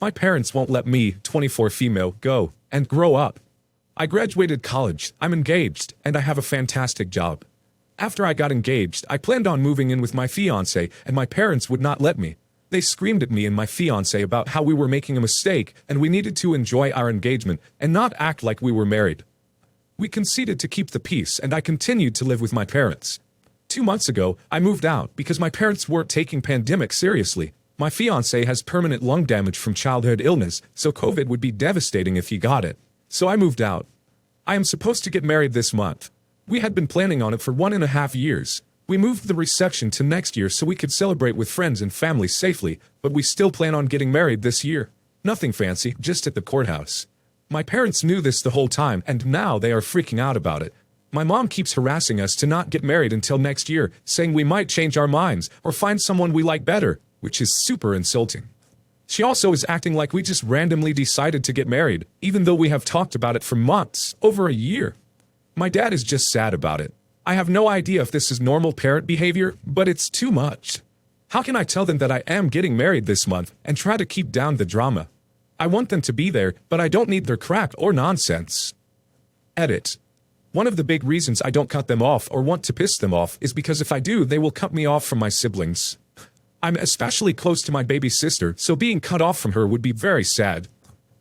My parents won't let me, 24 female, go and grow up. I graduated college, I'm engaged, and I have a fantastic job. After I got engaged, I planned on moving in with my fiancé, and my parents would not let me. They screamed at me and my fiancé about how we were making a mistake and we needed to enjoy our engagement and not act like we were married. We conceded to keep the peace and I continued to live with my parents. 2 months ago, I moved out because my parents weren't taking pandemic seriously. My fiancé has permanent lung damage from childhood illness, so COVID would be devastating if he got it. So I moved out. I am supposed to get married this month. We had been planning on it for 1.5 years. We moved the reception to next year so we could celebrate with friends and family safely, but we still plan on getting married this year. Nothing fancy, just at the courthouse. My parents knew this the whole time and now they are freaking out about it. My mom keeps harassing us to not get married until next year, saying we might change our minds or find someone we like better, which is super insulting. She also is acting like we just randomly decided to get married, even though we have talked about it for months, over a year. My dad is just sad about it. I have no idea if this is normal parent behavior, but it's too much. How can I tell them that I am getting married this month and try to keep down the drama? I want them to be there, but I don't need their crap or nonsense. Edit. One of the big reasons I don't cut them off or want to piss them off is because if I do, they will cut me off from my siblings. I'm especially close to my baby sister, so being cut off from her would be very sad.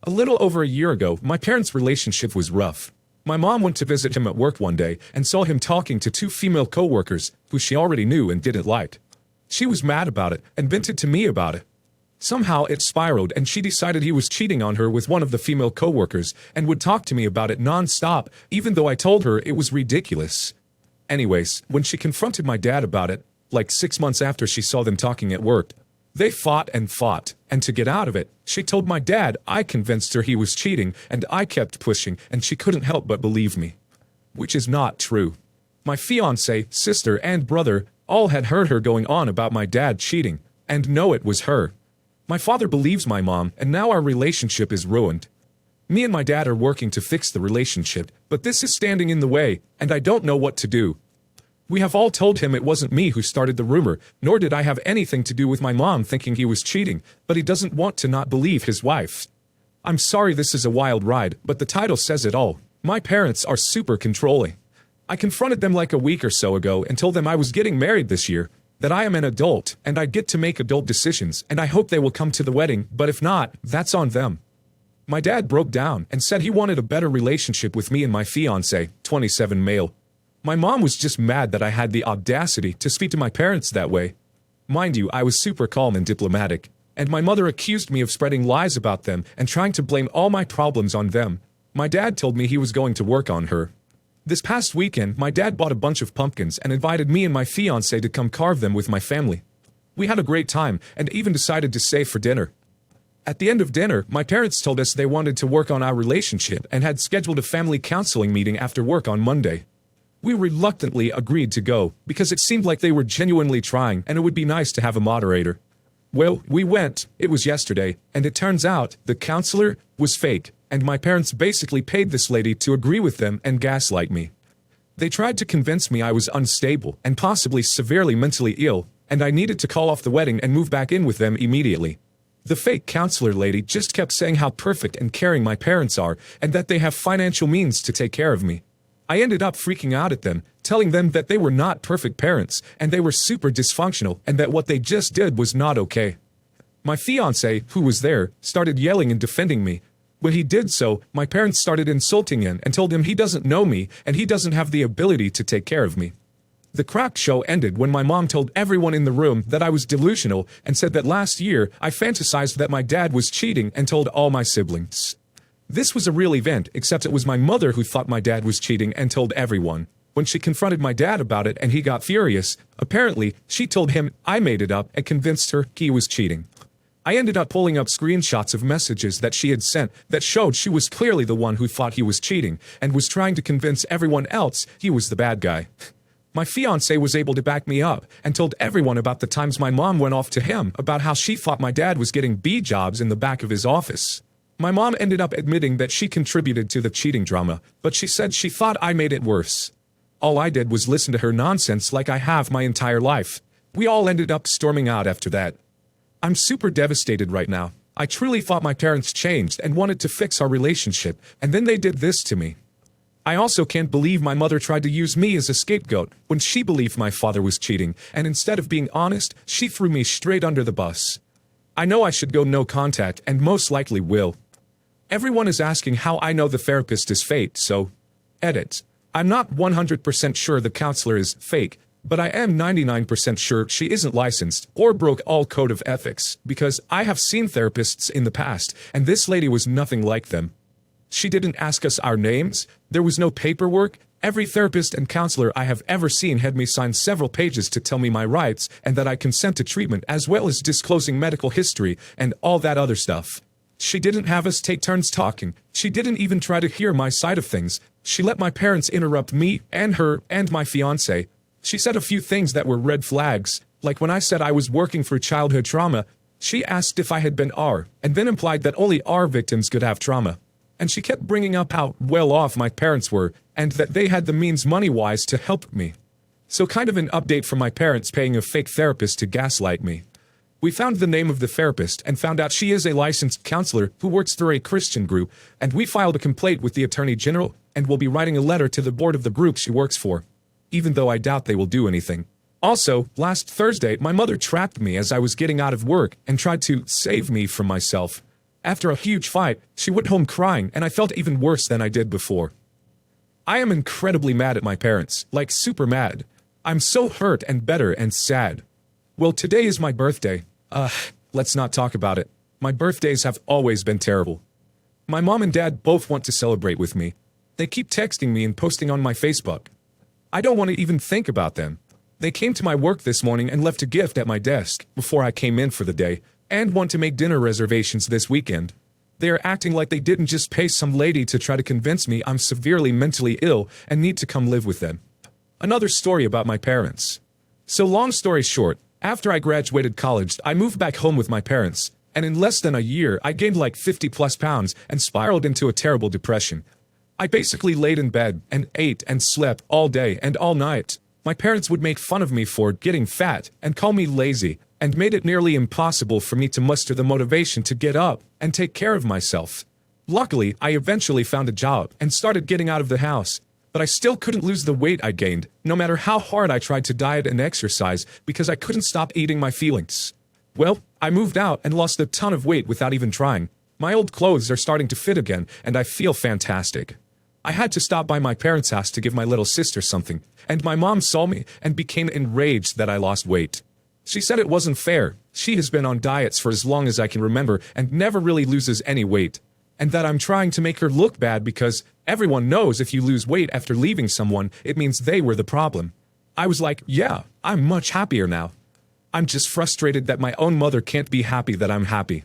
A little over a year ago, my parents' relationship was rough. My mom went to visit him at work one day and saw him talking to 2 female co-workers who she already knew and didn't like. She was mad about it and vented to me about it. Somehow it spiraled and she decided he was cheating on her with one of the female co-workers and would talk to me about it non-stop, even though I told her it was ridiculous. Anyways, when she confronted my dad about it, like 6 months after she saw them talking at work, they fought, and to get out of it, she told my dad I convinced her he was cheating, and I kept pushing, and she couldn't help but believe me. Which is not true. My fiancé, sister, and brother all had heard her going on about my dad cheating, and know it was her. My father believes my mom, and now our relationship is ruined. Me and my dad are working to fix the relationship, but this is standing in the way, and I don't know what to do. We have all told him it wasn't me who started the rumor, nor did I have anything to do with my mom thinking he was cheating, but he doesn't want to not believe his wife. I'm sorry this is a wild ride, but the title says it all. My parents are super controlling. I confronted them like a week or so ago and told them I was getting married this year, that I am an adult, and I get to make adult decisions, and I hope they will come to the wedding, but if not, that's on them. My dad broke down and said he wanted a better relationship with me and my fiancé, 27 male. My mom was just mad that I had the audacity to speak to my parents that way. Mind you, I was super calm and diplomatic, and my mother accused me of spreading lies about them and trying to blame all my problems on them. My dad told me he was going to work on her. This past weekend, my dad bought a bunch of pumpkins and invited me and my fiancé to come carve them with my family. We had a great time and even decided to stay for dinner. At the end of dinner, my parents told us they wanted to work on our relationship and had scheduled a family counseling meeting after work on Monday. We reluctantly agreed to go, because it seemed like they were genuinely trying and it would be nice to have a moderator. Well, we went, it was yesterday, and it turns out the counselor was fake, and my parents basically paid this lady to agree with them and gaslight me. They tried to convince me I was unstable and possibly severely mentally ill, and I needed to call off the wedding and move back in with them immediately. The fake counselor lady just kept saying how perfect and caring my parents are and that they have financial means to take care of me. I ended up freaking out at them, telling them that they were not perfect parents, and they were super dysfunctional, and that what they just did was not okay. My fiancé, who was there, started yelling and defending me. When he did so, my parents started insulting him and told him he doesn't know me and he doesn't have the ability to take care of me. The crap show ended when my mom told everyone in the room that I was delusional and said that last year I fantasized that my dad was cheating and told all my siblings. This was a real event, except it was my mother who thought my dad was cheating and told everyone. When she confronted my dad about it and he got furious, apparently, she told him I made it up and convinced her he was cheating. I ended up pulling up screenshots of messages that she had sent that showed she was clearly the one who thought he was cheating and was trying to convince everyone else he was the bad guy. My fiancé was able to back me up and told everyone about the times my mom went off to him about how she thought my dad was getting B jobs in the back of his office. My mom ended up admitting that she contributed to the cheating drama, but she said she thought I made it worse. All I did was listen to her nonsense like I have my entire life. We all ended up storming out after that. I'm super devastated right now. I truly thought my parents changed and wanted to fix our relationship, and then they did this to me. I also can't believe my mother tried to use me as a scapegoat when she believed my father was cheating, and instead of being honest, she threw me straight under the bus. I know I should go no contact and most likely will. Everyone is asking how I know the therapist is fake, so edit. I'm not 100% sure the counselor is fake, but I am 99% sure she isn't licensed or broke all code of ethics, because I have seen therapists in the past, and this lady was nothing like them. She didn't ask us our names, there was no paperwork. Every therapist and counselor I have ever seen had me sign several pages to tell me my rights and that I consent to treatment, as well as disclosing medical history and all that other stuff. She didn't have us take turns talking. She didn't even try to hear my side of things. She let my parents interrupt me and her and my fiancé. She said a few things that were red flags, like when I said I was working for childhood trauma, she asked if I had been R, and then implied that only R victims could have trauma. And she kept bringing up how well off my parents were, and that they had the means money-wise to help me. So kind of an update from my parents paying a fake therapist to gaslight me. We found the name of the therapist and found out she is a licensed counselor who works through a Christian group, and we filed a complaint with the Attorney General and will be writing a letter to the board of the group she works for, even though I doubt they will do anything. Also, last Thursday, my mother trapped me as I was getting out of work and tried to save me from myself. After a huge fight, she went home crying, and I felt even worse than I did before. I am incredibly mad at my parents, like super mad. I'm so hurt and bitter and sad. Well, today is my birthday. Let's not talk about it. My birthdays have always been terrible. My mom and dad both want to celebrate with me. They keep texting me and posting on my Facebook. I don't want to even think about them. They came to my work this morning and left a gift at my desk before I came in for the day, and want to make dinner reservations this weekend. They are acting like they didn't just pay some lady to try to convince me I'm severely mentally ill and need to come live with them. Another story about my parents. So long story short, after I graduated college, I moved back home with my parents, and in less than a year, I gained like 50+ pounds and spiraled into a terrible depression. I basically laid in bed and ate and slept all day and all night. My parents would make fun of me for getting fat and call me lazy, and made it nearly impossible for me to muster the motivation to get up and take care of myself. Luckily, I eventually found a job and started getting out of the house, but I still couldn't lose the weight I gained, no matter how hard I tried to diet and exercise, because I couldn't stop eating my feelings. Well, I moved out and lost a ton of weight without even trying. My old clothes are starting to fit again, and I feel fantastic. I had to stop by my parents' house to give my little sister something, and my mom saw me and became enraged that I lost weight. She said it wasn't fair. She has been on diets for as long as I can remember and never really loses any weight. And that I'm trying to make her look bad because everyone knows if you lose weight after leaving someone, it means they were the problem. I was like, yeah, I'm much happier now. I'm just frustrated that my own mother can't be happy that I'm happy.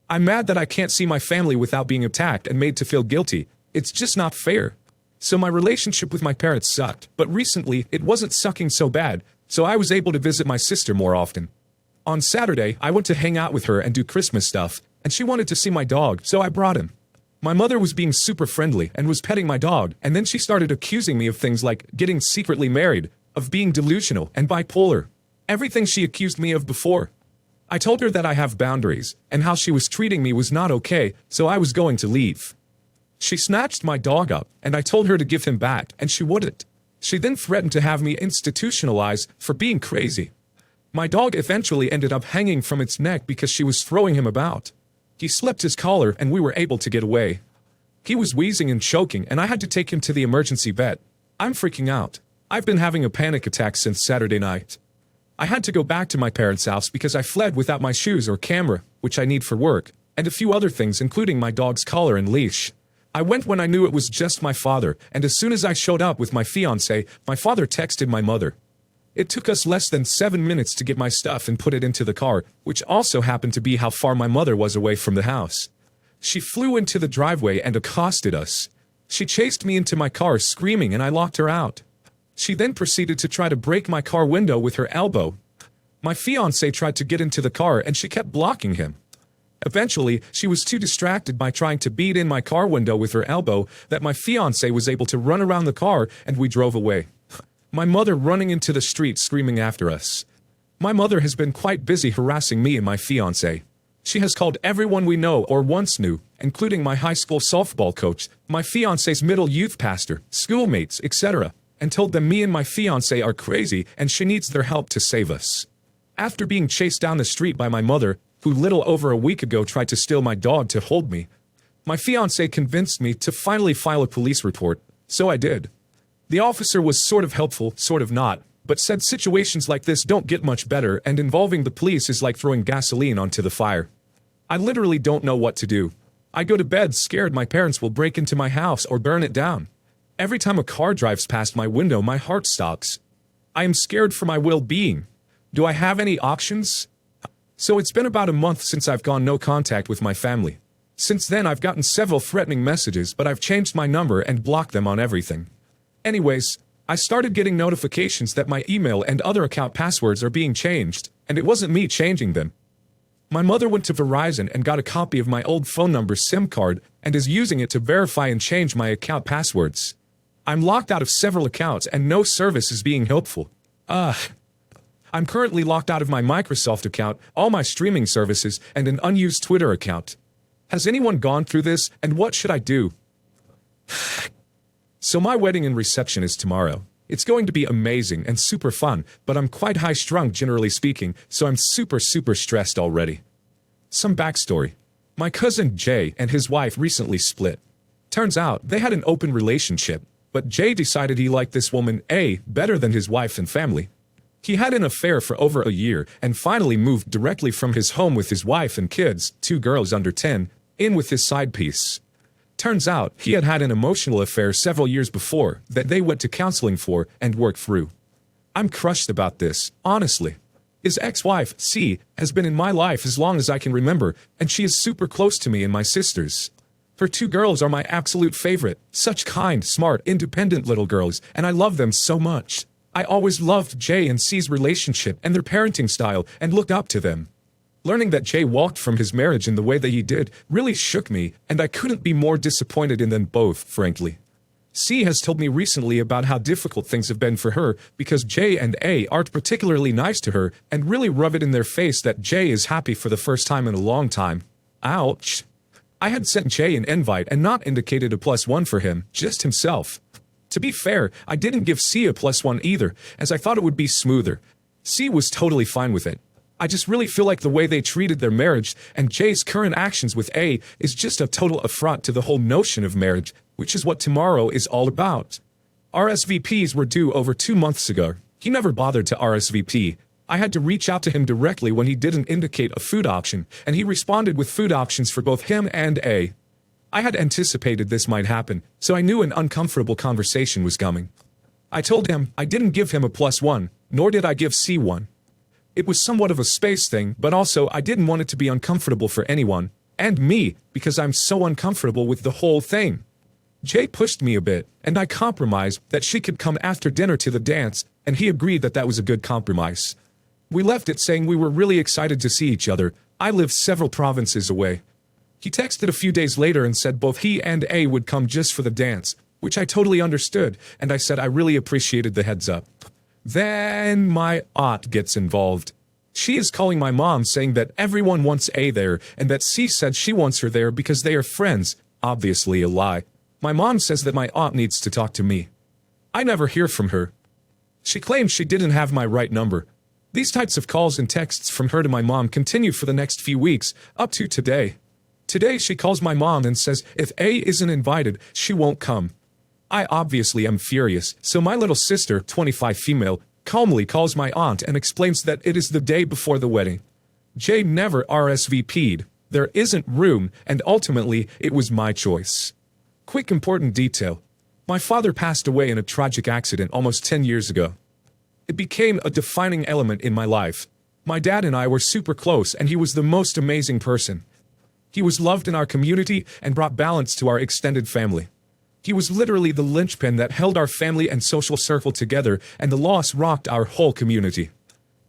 I'm mad that I can't see my family without being attacked and made to feel guilty. It's just not fair. So my relationship with my parents sucked, but recently it wasn't sucking so bad, so I was able to visit my sister more often. On Saturday, I went to hang out with her and do Christmas stuff, and she wanted to see my dog, so I brought him. My mother was being super friendly and was petting my dog, and then she started accusing me of things like getting secretly married, of being delusional and bipolar. Everything she accused me of before. I told her that I have boundaries, and how she was treating me was not okay, so I was going to leave. She snatched my dog up, and I told her to give him back, and she wouldn't. She then threatened to have me institutionalized for being crazy. My dog eventually ended up hanging from its neck because she was throwing him about. He slipped his collar and we were able to get away. He was wheezing and choking, and I had to take him to the emergency vet. I'm freaking out. I've been having a panic attack since Saturday night. I had to go back to my parents' house because I fled without my shoes or camera, which I need for work, and a few other things including my dog's collar and leash. I went when I knew it was just my father, and as soon as I showed up with my fiancé, my father texted my mother. It took us less than 7 minutes to get my stuff and put it into the car, which also happened to be how far my mother was away from the house. She flew into the driveway and accosted us. She chased me into my car screaming, and I locked her out. She then proceeded to try to break my car window with her elbow. My fiancé tried to get into the car and she kept blocking him. Eventually, she was too distracted by trying to beat in my car window with her elbow that my fiancé was able to run around the car, and we drove away. My mother running into the street screaming after us. My mother has been quite busy harassing me and my fiancé. She has called everyone we know or once knew, including my high school softball coach, my fiance's middle youth pastor, schoolmates, etc., and told them me and my fiance are crazy and she needs their help to save us. After being chased down the street by my mother, who little over a week ago tried to steal my dog to hold me, my fiance convinced me to finally file a police report, so I did. The officer was sort of helpful, sort of not, but said situations like this don't get much better and involving the police is like throwing gasoline onto the fire. I literally don't know what to do. I go to bed scared my parents will break into my house or burn it down. Every time a car drives past my window, my heart stops. I am scared for my well-being. Do I have any options? So it's been about a month since I've gone no contact with my family. Since then I've gotten several threatening messages, but I've changed my number and blocked them on everything. Anyways, I started getting notifications that my email and other account passwords are being changed, and it wasn't me changing them. My mother went to Verizon and got a copy of my old phone number's SIM card and is using it to verify and change my account passwords. I'm locked out of several accounts and no service is being helpful. I'm currently locked out of my Microsoft account, all my streaming services, and an unused Twitter account. Has anyone gone through this, and what should I do? So my wedding and reception is tomorrow. It's going to be amazing and super fun, but I'm quite high-strung generally speaking, so I'm super stressed already. Some backstory. My cousin Jay and his wife recently split. Turns out they had an open relationship, but Jay decided he liked this woman A better than his wife and family. He had an affair for over a year and finally moved directly from his home with his wife and kids, 2 girls under 10, in with his side piece. Turns out, he had had an emotional affair several years before that they went to counseling for and worked through. I'm crushed about this, honestly. His ex-wife, C, has been in my life as long as I can remember, and she is super close to me and my sisters. Her 2 girls are my absolute favorite, such kind, smart, independent little girls, and I love them so much. I always loved Jay and C's relationship and their parenting style and looked up to them. Learning that Jay walked from his marriage in the way that he did really shook me, and I couldn't be more disappointed in them both, frankly. C has told me recently about how difficult things have been for her because Jay and A aren't particularly nice to her and really rub it in their face that Jay is happy for the first time in a long time. Ouch. I had sent Jay an invite and not indicated a +1 for him, just himself. To be fair, I didn't give C a +1 either, as I thought it would be smoother. C was totally fine with it. I just really feel like the way they treated their marriage and Jay's current actions with A is just a total affront to the whole notion of marriage, which is what tomorrow is all about. RSVPs were due over 2 months ago. He never bothered to RSVP. I had to reach out to him directly when he didn't indicate a food option, and he responded with food options for both him and A. I had anticipated this might happen, so I knew an uncomfortable conversation was coming. I told him I didn't give him a +1, nor did I give C one. It was somewhat of a space thing, but also I didn't want it to be uncomfortable for anyone, and me, because I'm so uncomfortable with the whole thing. Jay pushed me a bit, and I compromised that she could come after dinner to the dance, and he agreed that that was a good compromise. We left it saying we were really excited to see each other. I live several provinces away. He texted a few days later and said both he and A would come just for the dance, which I totally understood, and I said I really appreciated the heads up. Then my aunt gets involved. She is calling my mom saying that everyone wants A there and that C said she wants her there because they are friends. Obviously a lie. My mom says that my aunt needs to talk to me. I never hear from her. She claims she didn't have my right number. These types of calls and texts from her to my mom continue for the next few weeks, up to today. Today she calls my mom and says if A isn't invited, she won't come. I obviously am furious, so my little sister, 25 female, calmly calls my aunt and explains that it is the day before the wedding. Jay never RSVP'd, there isn't room, and ultimately it was my choice. Quick important detail. My father passed away in a tragic accident almost 10 years ago. It became a defining element in my life. My dad and I were super close and he was the most amazing person. He was loved in our community and brought balance to our extended family. He was literally the linchpin that held our family and social circle together, and the loss rocked our whole community.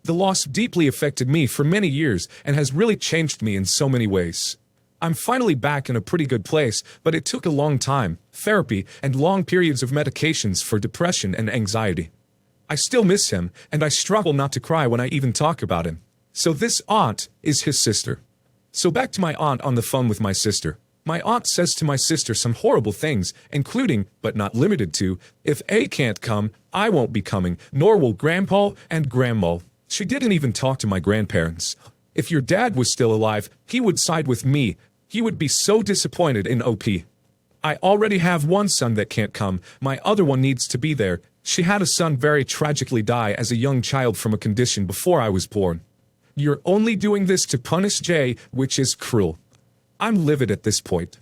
The loss deeply affected me for many years and has really changed me in so many ways. I'm finally back in a pretty good place, but it took a long time, therapy, and long periods of medications for depression and anxiety. I still miss him, and I struggle not to cry when I even talk about him. So this aunt is his sister. So back to my aunt on the phone with my sister. My aunt says to my sister some horrible things, including, but not limited to, if A can't come, I won't be coming, nor will Grandpa and Grandma. She didn't even talk to my grandparents. If your dad was still alive, he would side with me. He would be so disappointed in OP. I already have one son that can't come, my other one needs to be there. She had a son very tragically die as a young child from a condition before I was born. You're only doing this to punish Jay, which is cruel. I'm livid at this point.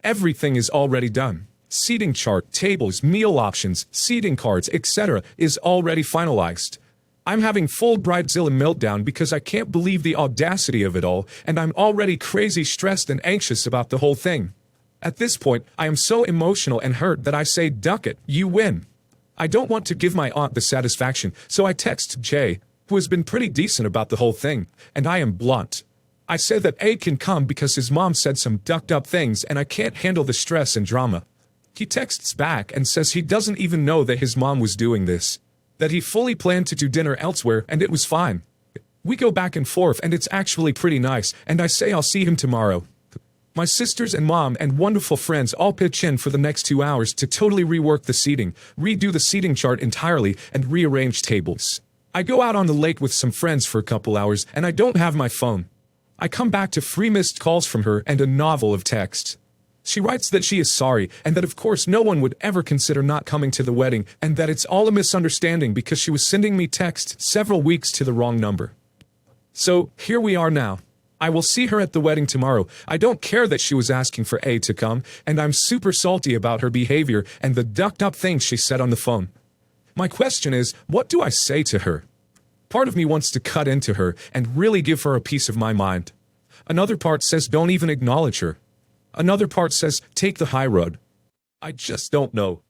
Everything is already done. Seating chart, tables, meal options, seating cards, etc. is already finalized. I'm having full bridezilla meltdown because I can't believe the audacity of it all, and I'm already crazy stressed and anxious about the whole thing. At this point, I am so emotional and hurt that I say, "Duck it, you win." I don't want to give my aunt the satisfaction, so I text Jay, who has been pretty decent about the whole thing, and I am blunt. I say that A can come because his mom said some ducked up things and I can't handle the stress and drama. He texts back and says he doesn't even know that his mom was doing this, that he fully planned to do dinner elsewhere and it was fine. We go back and forth and it's actually pretty nice, and I say I'll see him tomorrow. My sisters and mom and wonderful friends all pitch in for the next 2 hours to totally rework the seating, redo the seating chart entirely, and rearrange tables. I go out on the lake with some friends for a couple hours and I don't have my phone. I come back to 3 missed calls from her and a novel of texts. She writes that she is sorry and that of course no one would ever consider not coming to the wedding and that it's all a misunderstanding because she was sending me texts several weeks to the wrong number. So, here we are now. I will see her at the wedding tomorrow. I don't care that she was asking for A to come, and I'm super salty about her behavior and the ducked up things she said on the phone. My question is, what do I say to her? Part of me wants to cut into her and really give her a piece of my mind. Another part says don't even acknowledge her. Another part says take the high road. I just don't know.